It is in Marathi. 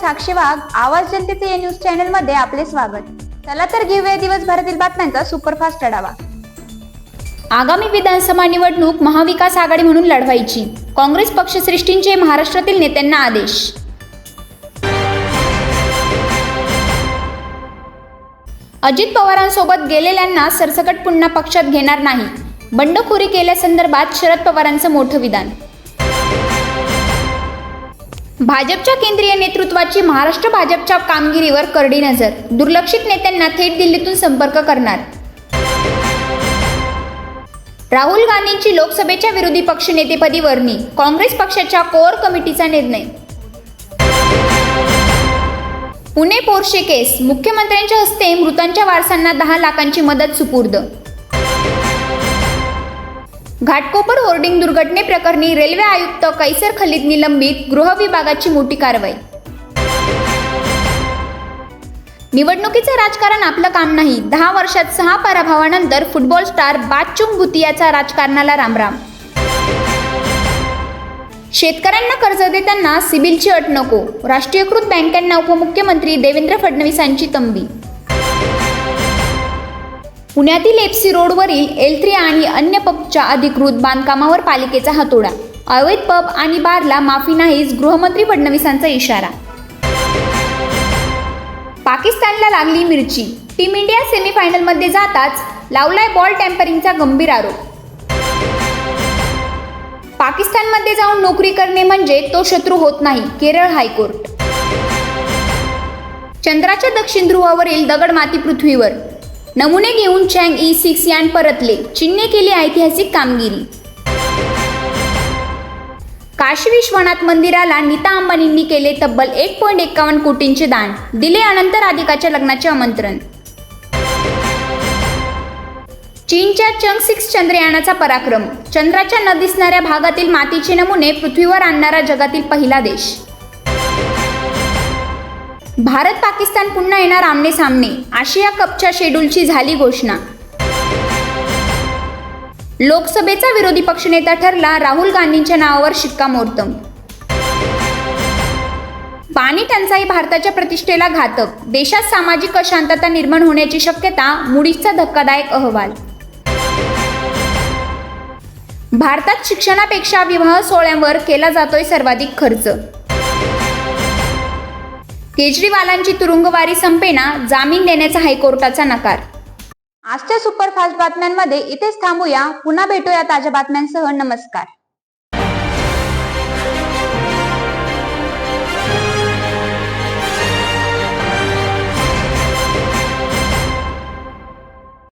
साक्षी वाघ, आवाज जनतेचे या न्यूज चॅनल मध्ये आपले स्वागत। चला तर घेऊया दिवसभरातील बातम्यांचा सुपरफास्ट आढावा। आगामी विधानसभा निवडणूक महाविकास आघाडी म्हणून लढवायची, काँग्रेस पक्षश्रेष्ठींचे महाराष्ट्रातील नेत्यांना आदेश। अजित पवारांसोबत गेलेल्यांना सरसकट पुन्हा पक्षात घेणार नाही, बंडखोरी केल्यासंदर्भात शरद पवारांचं मोठं विधान। भाजपच्या केंद्रीय नेतृत्वाची महाराष्ट्र भाजपच्या कामगिरीवर करडी नजर, दुर्लक्षित नेत्यांना थेट दिल्लीतून संपर्क करणार। राहुल गांधींची लोकसभेच्या विरोधी पक्षनेतेपदी वर्णी, काँग्रेस पक्षाच्या कोअर कमिटीचा निर्णय। पुणे पोर्शे केस, मुख्यमंत्र्यांच्या हस्ते मृतांच्या वारसांना 10 लाखांची मदत सुपूर्द। घाटकोपर होर्डिंग दुर्घटनेप्रकरणी रेल्वे आयुक्त कैसर खलीद निलंबित, गृह विभागाची मोठी कारवाई। निवडणुकीचे राजकारण आपलं काम नाही, 10 वर्षात 6 पराभवानंतर फुटबॉल स्टार बाचुंग भुतियाचा राजकारणाला रामराम। शेतकऱ्यांना कर्ज देताना सिबिलची अट नको, राष्ट्रीयकृत बँकांना उपमुख्यमंत्री देवेंद्र फडणवीसांची तंबी। पुण्यातील एफसी रोडवरील L3 आणि अन्य पबच्या अधिकृत बांधकामावर पालिकेचा हातोडा, अवैध पब आणि बारला माफी नाहीच, गृहमंत्री फडणवीसांचा इशारा। पाकिस्तानला लागली मिरची, टीम इंडिया सेमीफायनलमध्ये जाताच लावलाय बॉल टॅम्परिंगचा गंभीर आरोप। पाकिस्तानमध्ये जाऊन नोकरी करणे म्हणजे तो शत्रू होत नाही, केरळ हायकोर्ट। चंद्राच्या दक्षिण ध्रुवावरील दगडमाती पृथ्वीवर, नमुने घेऊन चँग E6 यान परतले, चीनने केली ऐतिहासिक कामगिरी। काशी विश्वनाथ मंदिराला नीता अंबानींनी केले तब्बल 1.51 कोटींचे दान, दिले अनंत राधिकाच्या लग्नाचे आमंत्रण। चीनच्या चंग 6 चंद्रयानाचा पराक्रम, चंद्राच्या न दिसणाऱ्या भागातील मातीचे नमुने पृथ्वीवर आणणारा जगातील पहिला देश। भारत पाकिस्तान पुन्हा येणार आमने सामने, आशिया कपच्या शेड्यूलची झाली घोषणा। लोकसभेचा विरोधी पक्षनेता ठरला, राहुल गांधींच्या नावावर शिक्कामोर्तब। पाणी टंचाई भारताच्या प्रतिष्ठेला घातक, देशात सामाजिक अशांतता निर्माण होण्याची शक्यता, मूडीजचा धक्कादायक अहवाल। भारतात शिक्षणापेक्षा विवाह सोहळ्यांवर केला जातोय सर्वाधिक खर्च। केजरीवालांची तुरुंगवारी संपेना, जामीन देण्याचा हायकोर्टाचा नकार। आजच्या सुपरफास्ट बातम्यांमध्ये इथेच थांबूया, पुन्हा भेटूया ताज्या बातम्यांसह। नमस्कार।